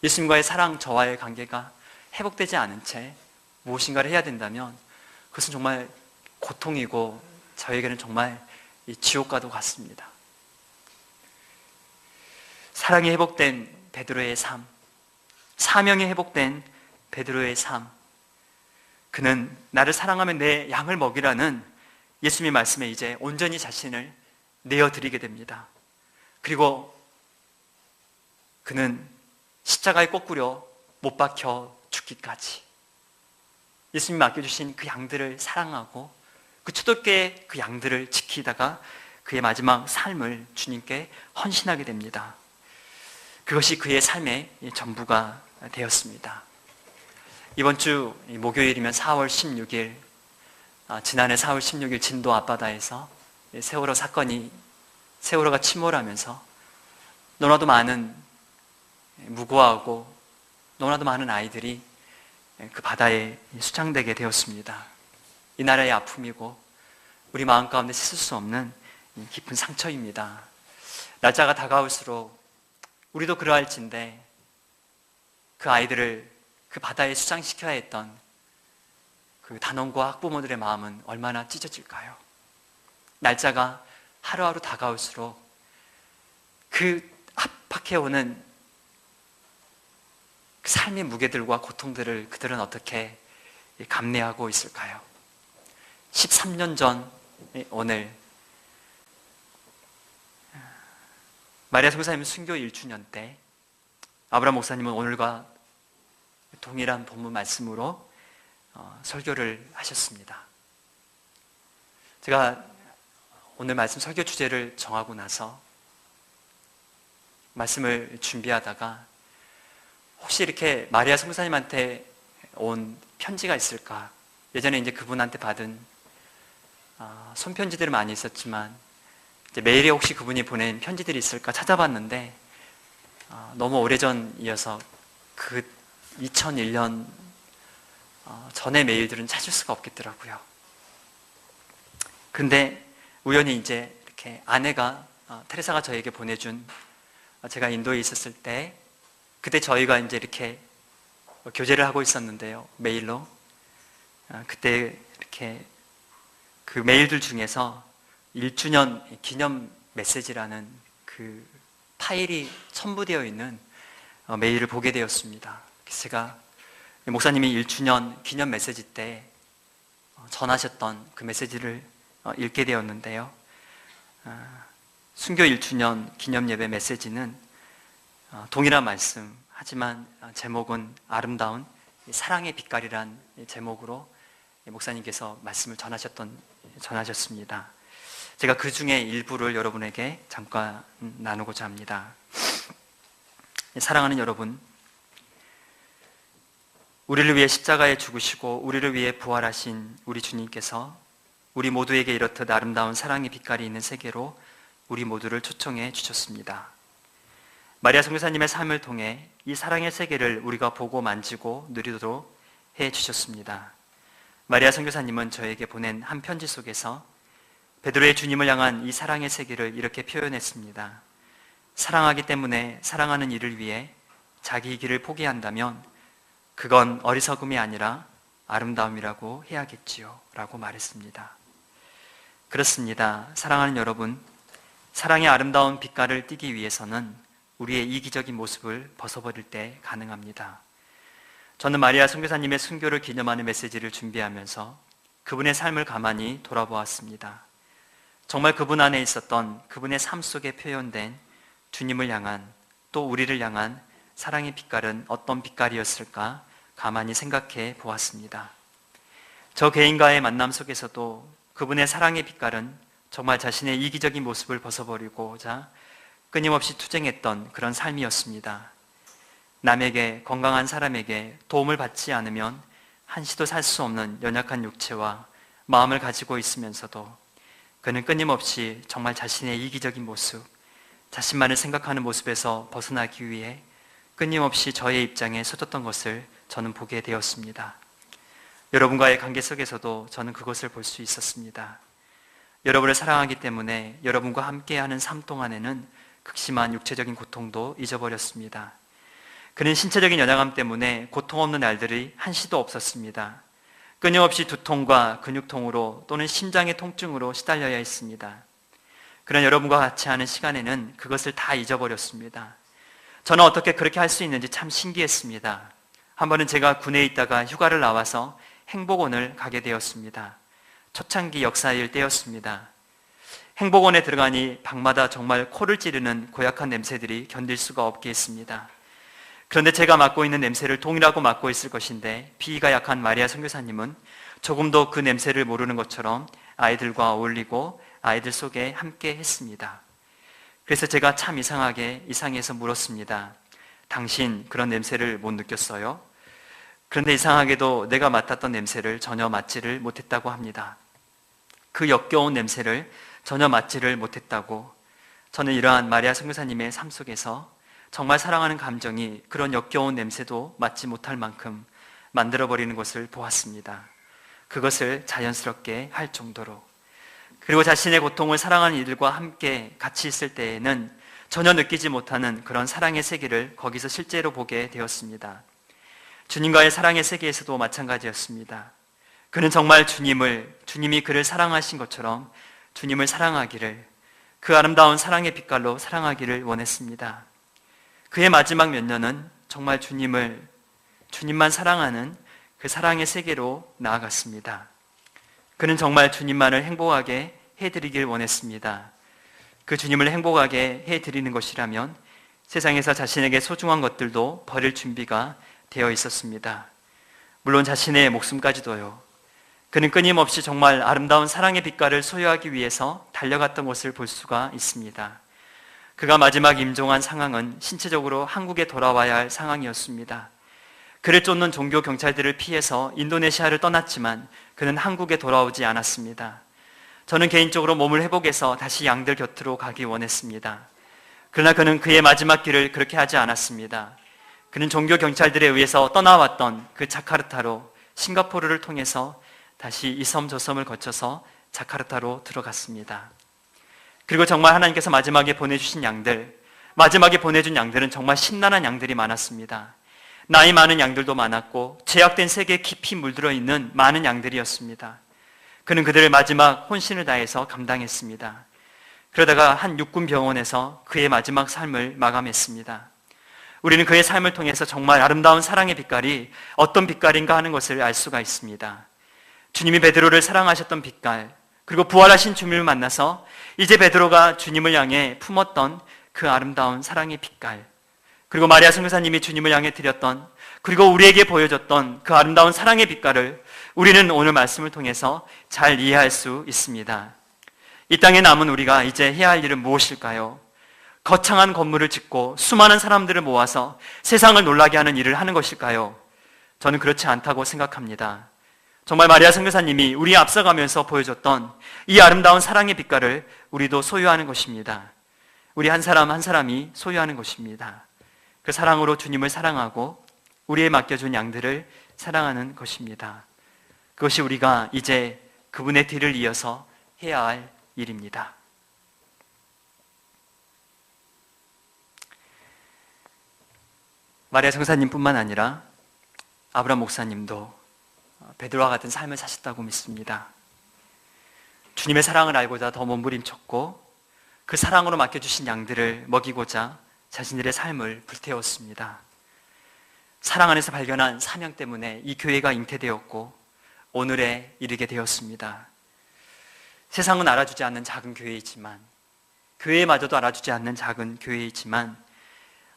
[SPEAKER 1] 예수님과의 사랑, 저와의 관계가 회복되지 않은 채 무엇인가를 해야 된다면 그것은 정말 고통이고 저에게는 정말 지옥과도 같습니다. 사랑이 회복된 베드로의 삶, 사명이 회복된 베드로의 삶, 그는 나를 사랑하면 내 양을 먹이라는 예수님의 말씀에 이제 온전히 자신을 내어드리게 됩니다. 그리고 그는 십자가에 거꾸려 못 박혀 죽기까지 예수님이 맡겨주신 그 양들을 사랑하고 그 초대교회의 그 양들을 지키다가 그의 마지막 삶을 주님께 헌신하게 됩니다. 그것이 그의 삶의 전부가 되었습니다. 이번 주 목요일이면 4월 16일, 지난해 4월 16일 진도 앞바다에서 세월호 사건이, 세월호가 침몰하면서 너무나도 많은 무고하고 너무나도 많은 아이들이 그 바다에 수장되게 되었습니다. 이 나라의 아픔이고 우리 마음 가운데 씻을 수 없는 깊은 상처입니다. 날짜가 다가올수록 우리도 그러할진데 그 아이들을 그 바다에 수장시켜야 했던 그 단원과 학부모들의 마음은 얼마나 찢어질까요? 날짜가 하루하루 다가올수록 그 압박해오는 그 삶의 무게들과 고통들을 그들은 어떻게 감내하고 있을까요? 13년 전 오늘 마리아 선교사님 순교 1주년 때 아브라함 목사님은 오늘과 동일한 본문 말씀으로 설교를 하셨습니다. 제가 오늘 말씀 설교 주제를 정하고 나서 말씀을 준비하다가 혹시 이렇게 마리아 선교사님한테 온 편지가 있을까? 예전에 이제 그분한테 받은 손편지들이 많이 있었지만 이제 메일에 혹시 그분이 보낸 편지들이 있을까 찾아봤는데 너무 오래전이어서 그 2001년 전의 메일들은 찾을 수가 없겠더라고요. 근데 우연히 이제 이렇게 아내가 테레사가 저에게 보내준, 제가 인도에 있었을 때 그때 저희가 이제 이렇게 교제를 하고 있었는데요, 메일로. 그때 이렇게 그 메일들 중에서 1주년 기념 메시지라는 그 파일이 첨부되어 있는 메일을 보게 되었습니다. 그래서 제가 목사님이 1주년 기념 메시지 때 전하셨던 그 메시지를 읽게 되었는데요. 순교 1주년 기념 예배 메시지는 동일한 말씀, 하지만 제목은 아름다운 사랑의 빛깔이란 제목으로 목사님께서 말씀을 전하셨습니다. 제가 그 중에 일부를 여러분에게 잠깐 나누고자 합니다. 사랑하는 여러분, 우리를 위해 십자가에 죽으시고 우리를 위해 부활하신 우리 주님께서 우리 모두에게 이렇듯 아름다운 사랑의 빛깔이 있는 세계로 우리 모두를 초청해 주셨습니다. 마리아 선교사님의 삶을 통해 이 사랑의 세계를 우리가 보고 만지고 누리도록 해 주셨습니다. 마리아 선교사님은 저에게 보낸 한 편지 속에서 베드로의 주님을 향한 이 사랑의 세계를 이렇게 표현했습니다. 사랑하기 때문에 사랑하는 이를 위해 자기 길을 포기한다면 그건 어리석음이 아니라 아름다움이라고 해야겠지요 라고 말했습니다. 그렇습니다. 사랑하는 여러분, 사랑의 아름다운 빛깔을 띠기 위해서는 우리의 이기적인 모습을 벗어버릴 때 가능합니다. 저는 마리아 선교사님의 순교를 기념하는 메시지를 준비하면서 그분의 삶을 가만히 돌아보았습니다. 정말 그분 안에 있었던 그분의 삶 속에 표현된 주님을 향한, 또 우리를 향한 사랑의 빛깔은 어떤 빛깔이었을까 가만히 생각해 보았습니다. 저 개인과의 만남 속에서도 그분의 사랑의 빛깔은 정말 자신의 이기적인 모습을 벗어버리고자 끊임없이 투쟁했던 그런 삶이었습니다. 남에게, 건강한 사람에게 도움을 받지 않으면
[SPEAKER 2] 한시도 살 수 없는 연약한 육체와 마음을 가지고 있으면서도 그는 끊임없이 정말 자신의 이기적인 모습, 자신만을 생각하는 모습에서 벗어나기 위해 끊임없이 저의 입장에 서줬던 것을 저는 보게 되었습니다. 여러분과의 관계 속에서도 저는 그것을 볼 수 있었습니다. 여러분을 사랑하기 때문에 여러분과 함께하는 삶 동안에는 극심한 육체적인 고통도 잊어버렸습니다. 그는 신체적인 연약함 때문에 고통 없는 날들이 한시도 없었습니다. 끊임없이 두통과 근육통으로 또는 심장의 통증으로 시달려야 했습니다. 그런 여러분과 같이 하는 시간에는 그것을 다 잊어버렸습니다. 저는 어떻게 그렇게 할 수 있는지 참 신기했습니다. 한 번은 제가 군에 있다가 휴가를 나와서 행복원을 가게 되었습니다. 초창기 역사일 때였습니다. 행복원에 들어가니 방마다 정말 코를 찌르는 고약한 냄새들이 견딜 수가 없게 했습니다. 그런데 제가 맡고 있는 냄새를 동일하고 맡고 있을 것인데 비위가 약한 마리아 선교사님은 조금도 그 냄새를 모르는 것처럼 아이들과 어울리고 아이들 속에 함께 했습니다. 그래서 제가 참 이상해서 물었습니다. 당신 그런 냄새를 못 느꼈어요? 그런데 이상하게도 내가 맡았던 냄새를 전혀 맡지를 못했다고 합니다. 그 역겨운 냄새를 전혀 맡지를 못했다고. 저는 이러한 마리아 선교사님의 삶 속에서 정말 사랑하는 감정이 그런 역겨운 냄새도 맡지 못할 만큼 만들어버리는 것을 보았습니다. 그것을 자연스럽게 할 정도로. 그리고 자신의 고통을 사랑하는 이들과 함께 같이 있을 때에는 전혀 느끼지 못하는 그런 사랑의 세계를 거기서 실제로 보게 되었습니다. 주님과의 사랑의 세계에서도 마찬가지였습니다. 그는 정말 주님이 그를 사랑하신 것처럼 주님을 사랑하기를, 그 아름다운 사랑의 빛깔로 사랑하기를 원했습니다. 그의 마지막 몇 년은 정말 주님만 사랑하는 그 사랑의 세계로 나아갔습니다. 그는 정말 주님만을 행복하게 해드리길 원했습니다. 그 주님을 행복하게 해드리는 것이라면 세상에서 자신에게 소중한 것들도 버릴 준비가 되어 있었습니다. 물론 자신의 목숨까지도요. 그는 끊임없이 정말 아름다운 사랑의 빛깔을 소유하기 위해서 달려갔던 것을 볼 수가 있습니다. 그가 마지막 임종한 상황은 신체적으로 한국에 돌아와야 할 상황이었습니다. 그를 쫓는 종교 경찰들을 피해서 인도네시아를 떠났지만 그는 한국에 돌아오지 않았습니다. 저는 개인적으로 몸을 회복해서 다시 양들 곁으로 가기 원했습니다. 그러나 그는 그의 마지막 길을 그렇게 하지 않았습니다. 그는 종교 경찰들에 의해서 떠나왔던 그 자카르타로, 싱가포르를 통해서 다시 이 섬 저 섬을 거쳐서 자카르타로 들어갔습니다. 그리고 정말 하나님께서 마지막에 보내주신 양들, 마지막에 보내준 양들은 정말 신난한 양들이 많았습니다. 나이 많은 양들도 많았고 죄악된 세계에 깊이 물들어 있는 많은 양들이었습니다. 그는 그들을 마지막 혼신을 다해서 감당했습니다. 그러다가 한 육군 병원에서 그의 마지막 삶을 마감했습니다. 우리는 그의 삶을 통해서 정말 아름다운 사랑의 빛깔이 어떤 빛깔인가 하는 것을 알 수가 있습니다. 주님이 베드로를 사랑하셨던 빛깔, 그리고 부활하신 주님을 만나서 이제 베드로가 주님을 향해 품었던 그 아름다운 사랑의 빛깔, 그리고 마리아 선교사님이 주님을 향해 드렸던, 그리고 우리에게 보여줬던 그 아름다운 사랑의 빛깔을 우리는 오늘 말씀을 통해서 잘 이해할 수 있습니다. 이 땅에 남은 우리가 이제 해야 할 일은 무엇일까요? 거창한 건물을 짓고 수많은 사람들을 모아서 세상을 놀라게 하는 일을 하는 것일까요? 저는 그렇지 않다고 생각합니다. 정말 마리아 선교사님이 우리에 앞서가면서 보여줬던 이 아름다운 사랑의 빛깔을 우리도 소유하는 것입니다. 우리 한 사람 한 사람이 소유하는 것입니다. 그 사랑으로 주님을 사랑하고 우리에 맡겨준 양들을 사랑하는 것입니다. 그것이 우리가 이제 그분의 뒤를 이어서 해야 할 일입니다. 마리아 선교사님뿐만 아니라 아브라함 목사님도 베드로와 같은 삶을 사셨다고 믿습니다. 주님의 사랑을 알고자 더 몸부림쳤고 그 사랑으로 맡겨주신 양들을 먹이고자 자신들의 삶을 불태웠습니다. 사랑 안에서 발견한 사명 때문에 이 교회가 잉태되었고 오늘에 이르게 되었습니다. 세상은 알아주지 않는 작은 교회이지만, 교회마저도 알아주지 않는 작은 교회이지만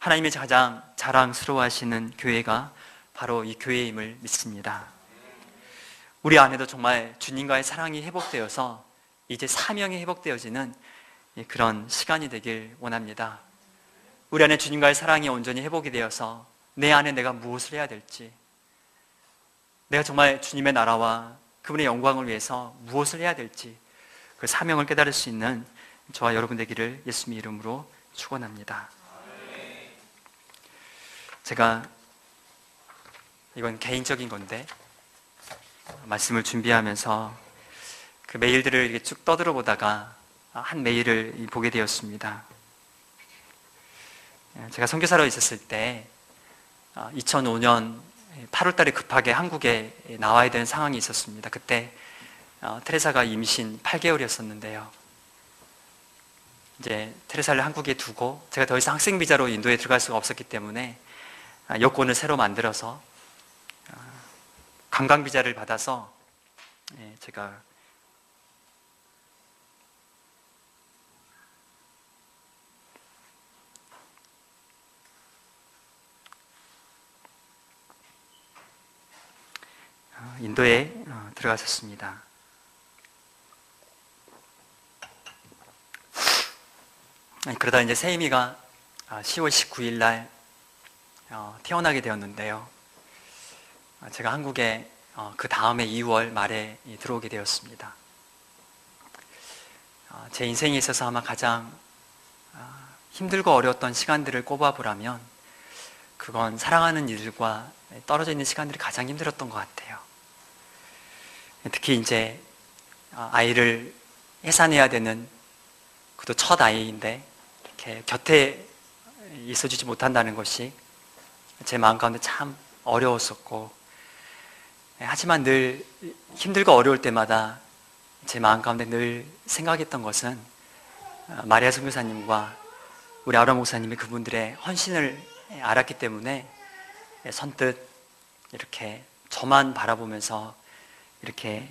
[SPEAKER 2] 하나님의 가장 자랑스러워하시는 교회가 바로 이 교회임을 믿습니다. 우리 안에도 정말 주님과의 사랑이 회복되어서 이제 사명이 회복되어지는 그런 시간이 되길 원합니다. 우리 안에 주님과의 사랑이 온전히 회복이 되어서 내 안에 내가 무엇을 해야 될지, 내가 정말 주님의 나라와 그분의 영광을 위해서 무엇을 해야 될지 그 사명을 깨달을 수 있는 저와 여러분 되기를 예수님의 이름으로 축원합니다. 제가 이건 개인적인 건데 말씀을 준비하면서 그 메일들을 이렇게 쭉 떠들어 보다가 한 메일을 보게 되었습니다. 제가 선교사로 있었을 때 2005년 8월 달에 급하게 한국에 나와야 되는 상황이 있었습니다. 그때 테레사가 임신 8개월이었었는데요. 이제 테레사를 한국에 두고 제가 더 이상 학생 비자로 인도에 들어갈 수가 없었기 때문에 여권을 새로 만들어서 관광 비자를 받아서 제가 인도에 들어갔었습니다. 그러다 이제 세임이가 10월 19일 날 태어나게 되었는데요. 제가 한국에 그 다음에 2월 말에 들어오게 되었습니다. 제 인생에 있어서 아마 가장 힘들고 어려웠던 시간들을 꼽아보라면 그건 사랑하는 이들과 떨어져 있는 시간들이 가장 힘들었던 것 같아요. 특히 이제 아이를 해산해야 되는 그도 첫 아이인데 이렇게 곁에 있어주지 못한다는 것이 제 마음 가운데 참 어려웠었고, 하지만 늘 힘들고 어려울 때마다 제 마음 가운데 늘 생각했던 것은 마리아 선교사님과 우리 아브라함 목사님이 그분들의 헌신을 알았기 때문에 선뜻 이렇게 저만 바라보면서 이렇게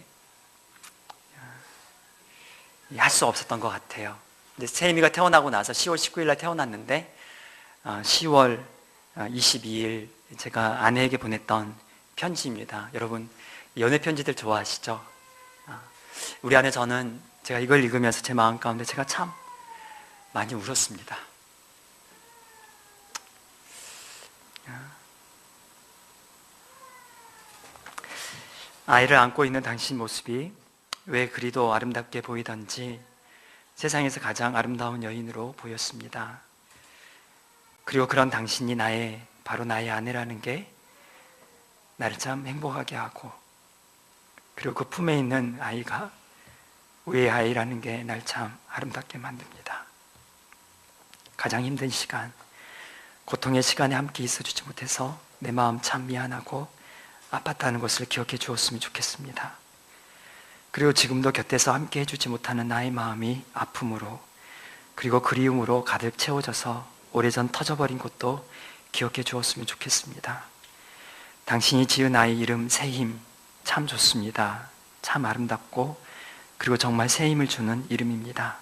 [SPEAKER 2] 할 수 없었던 것 같아요. 이제 세임이가 태어나고 나서 10월 19일 날 태어났는데 10월 22일 제가 아내에게 보냈던 편지입니다. 여러분 연애 편지들 좋아하시죠? 우리 아내 저는 제가 이걸 읽으면서 제 마음 가운데 제가 참 많이 울었습니다. 아이를 안고 있는 당신 모습이 왜 그리도 아름답게 보이던지 세상에서 가장 아름다운 여인으로 보였습니다. 그리고 그런 당신이 바로 나의 아내라는 게 나를 참 행복하게 하고, 그리고 그 품에 있는 아이가 우리의 아이라는 게 날 참 아름답게 만듭니다. 가장 힘든 시간, 고통의 시간에 함께 있어주지 못해서 내 마음 참 미안하고 아팠다는 것을 기억해 주었으면 좋겠습니다. 그리고 지금도 곁에서 함께 해주지 못하는 나의 마음이 아픔으로 그리고 그리움으로 가득 채워져서 오래전 터져버린 것도 기억해 주었으면 좋겠습니다. 당신이 지은 아이 이름 새힘 참 좋습니다. 참 아름답고 그리고 정말 새힘을 주는 이름입니다.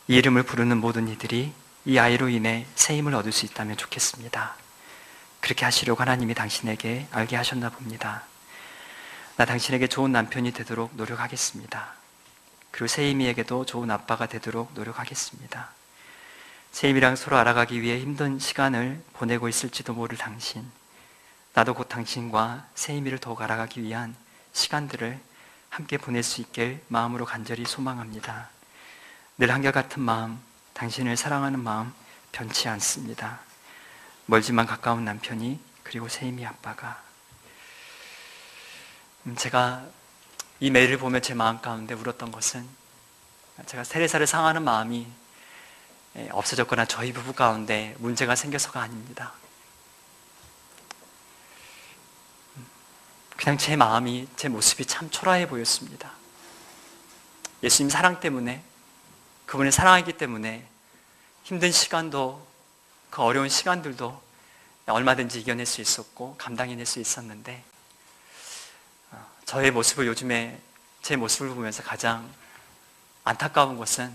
[SPEAKER 2] 이 이름을 부르는 모든 이들이 이 아이로 인해 새힘을 얻을 수 있다면 좋겠습니다. 그렇게 하시려고 하나님이 당신에게 알게 하셨나 봅니다. 나 당신에게 좋은 남편이 되도록 노력하겠습니다. 그리고 세임이에게도 좋은 아빠가 되도록 노력하겠습니다. 세임이랑 서로 알아가기 위해 힘든 시간을 보내고 있을지도 모를 당신, 나도 곧 당신과 세임이를 더욱 알아가기 위한 시간들을 함께 보낼 수 있길 마음으로 간절히 소망합니다. 늘 한결같은 마음, 당신을 사랑하는 마음 변치 않습니다. 멀지만 가까운 남편이 그리고 세임이 아빠가. 제가 이 메일을 보며 제 마음 가운데 울었던 것은 제가 테레사를 사랑하는 마음이 없어졌거나 저희 부부 가운데 문제가 생겨서가 아닙니다. 그냥 제 마음이, 제 모습이 참 초라해 보였습니다. 예수님 사랑 때문에, 그분을 사랑하기 때문에 힘든 시간도, 그 어려운 시간들도 얼마든지 이겨낼 수 있었고 감당해낼 수 있었는데, 저의 모습을 요즘에 제 모습을 보면서 가장 안타까운 것은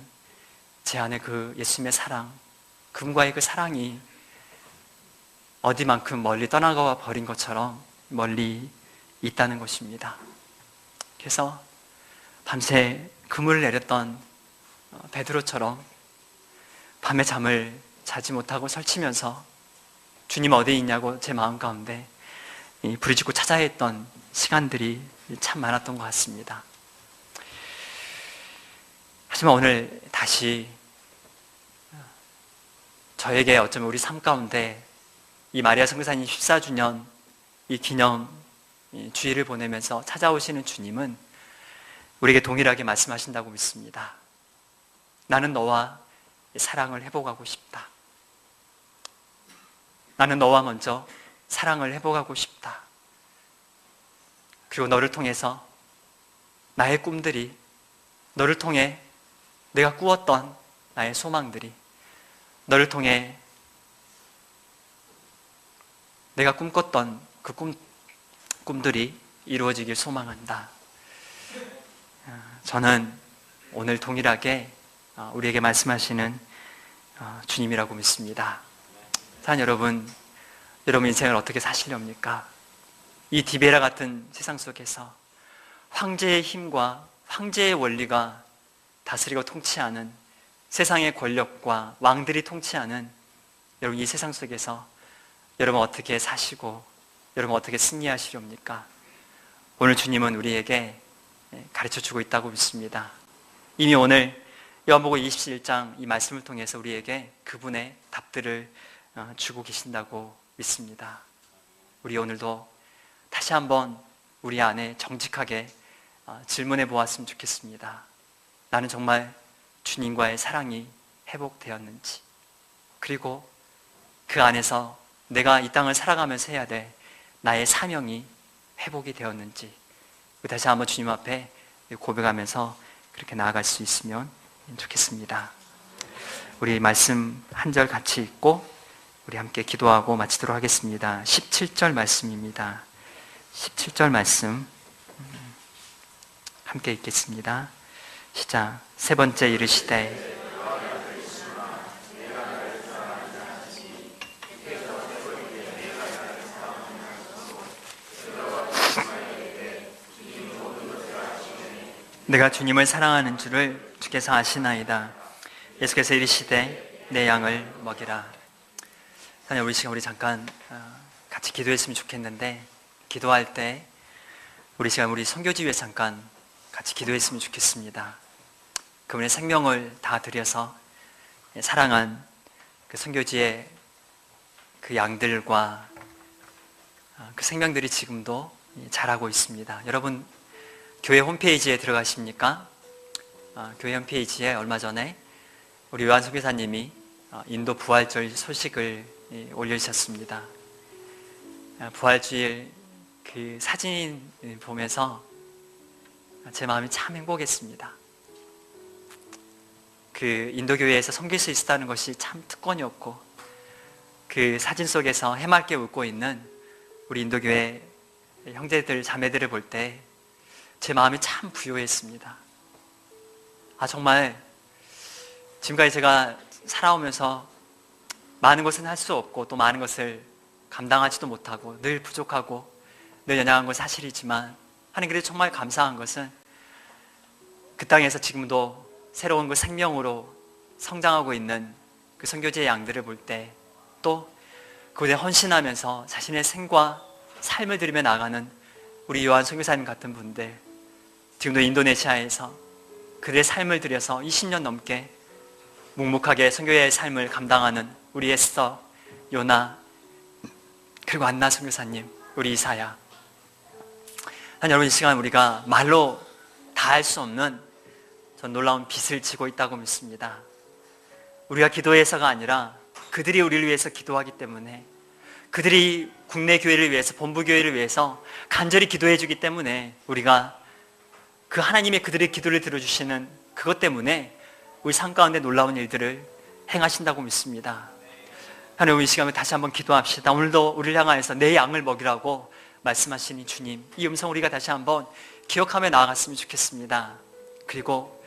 [SPEAKER 2] 제 안에 그 예수님의 사랑, 그분과의 그 사랑이 어디만큼 멀리 떠나가 버린 것처럼 멀리 있다는 것입니다. 그래서 밤새 그물을 내렸던 베드로처럼 밤에 잠을 자지 못하고 설치면서 주님 어디 있냐고 제 마음 가운데 부르짖고 찾아야 했던 시간들이 참 많았던 것 같습니다. 하지만 오늘 다시 저에게 어쩌면 우리 삶 가운데 이 마리아 선교사님 14주년 이 기념 주일을 보내면서 찾아오시는 주님은 우리에게 동일하게 말씀하신다고 믿습니다. 나는 너와 사랑을 회복하고 싶다. 나는 너와 먼저 사랑을 회복하고 싶다. 그리고 너를 통해서 나의 꿈들이, 너를 통해 내가 꾸었던 나의 소망들이, 너를 통해 내가 꿈꿨던 그 꿈들이 이루어지길 소망한다. 저는 오늘 동일하게 우리에게 말씀하시는 주님이라고 믿습니다. 사랑 여러분 인생을 어떻게 사시렵니까? 이 디베라 같은 세상 속에서 황제의 힘과 황제의 원리가 다스리고 통치하는 세상의 권력과 왕들이 통치하는 여러분 이 세상 속에서 여러분 어떻게 사시고 여러분 어떻게 승리하시렵니까? 오늘 주님은 우리에게 가르쳐주고 있다고 믿습니다. 이미 오늘 요한복음 21장 이 말씀을 통해서 우리에게 그분의 답들을 주고 계신다고 믿습니다. 우리 오늘도 다시 한번 우리 안에 정직하게 질문해 보았으면 좋겠습니다. 나는 정말 주님과의 사랑이 회복되었는지, 그리고 그 안에서 내가 이 땅을 살아가면서 해야 될 나의 사명이 회복이 되었는지 다시 한번 주님 앞에 고백하면서 그렇게 나아갈 수 있으면 좋겠습니다. 우리 말씀 한 절 같이 읽고 우리 함께 기도하고 마치도록 하겠습니다. 17절 말씀입니다. 17절 말씀 함께 읽겠습니다. 시작. 세 번째 이르시되 내가 주님을 사랑하는 줄을 주께서 아시나이다. 예수께서 이르시되 내 양을 먹이라. 사실 우리 시간 우리 잠깐 같이 기도했으면 좋겠는데, 기도할 때 우리 시간 우리 선교지 위에 잠깐 같이 기도했으면 좋겠습니다. 그분의 생명을 다 들여서 사랑한 그 선교지의 그 양들과 그 생명들이 지금도 자라고 있습니다. 여러분 교회 홈페이지에 들어가십니까? 교회 홈페이지에 얼마 전에 우리 요한 선교사님이 인도 부활절 소식을 올려주셨습니다. 부활주일 그 사진 보면서 제 마음이 참 행복했습니다. 그 인도교회에서 섬길 수 있었다는 것이 참 특권이었고, 그 사진 속에서 해맑게 웃고 있는 우리 인도교회 형제들 자매들을 볼 때 제 마음이 참 부요했습니다. 정말 지금까지 제가 살아오면서 많은 것은 할 수 없고 또 많은 것을 감당하지도 못하고 늘 부족하고 늘 연약한 건 사실이지만, 하나님께서 정말 감사한 것은 그 땅에서 지금도 새로운 그 생명으로 성장하고 있는 그 선교지의 양들을 볼 때, 또 그곳에 헌신하면서 자신의 생과 삶을 들이며 나가는 우리 요한 선교사님 같은 분들, 지금도 인도네시아에서 그들의 삶을 들여서 20년 넘게 묵묵하게 선교의 삶을 감당하는 우리 에스더, 요나, 그리고 안나 선교사님, 우리 이사야. 여러분 이 시간 우리가 말로 다 할 수 없는 전 놀라운 빚을 지고 있다고 믿습니다. 우리가 기도해서가 아니라 그들이 우리를 위해서 기도하기 때문에, 그들이 국내 교회를 위해서, 본부 교회를 위해서 간절히 기도해 주기 때문에 우리가 그 하나님의 그들의 기도를 들어주시는 그것 때문에 우리 삶 가운데 놀라운 일들을 행하신다고 믿습니다. 하나님, 이 시간에 다시 한번 기도합시다. 오늘도 우리를 향하여서 내 양을 먹이라고 말씀하시니 주님, 이 음성 우리가 다시 한번 기억하며 나아갔으면 좋겠습니다. 그리고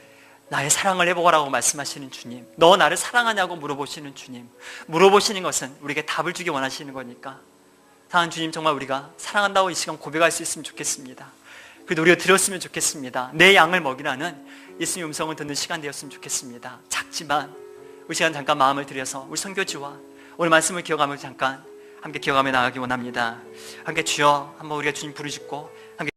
[SPEAKER 2] 나의 사랑을 회복하라고 말씀하시는 주님, 너 나를 사랑하냐고 물어보시는 주님, 물어보시는 것은 우리에게 답을 주기 원하시는 거니까 사랑하는 주님, 정말 우리가 사랑한다고 이 시간 고백할 수 있으면 좋겠습니다. 그래도 우리가 들었으면 좋겠습니다. 내 양을 먹이라는 예수님 음성을 듣는 시간 되었으면 좋겠습니다. 작지만 우리 시간 잠깐 마음을 들여서 우리 선교지와 오늘 말씀을 기억하면서 잠깐 함께 기억하며 나가기 원합니다. 함께 주여 한번 우리가 주님 부르짖고 함께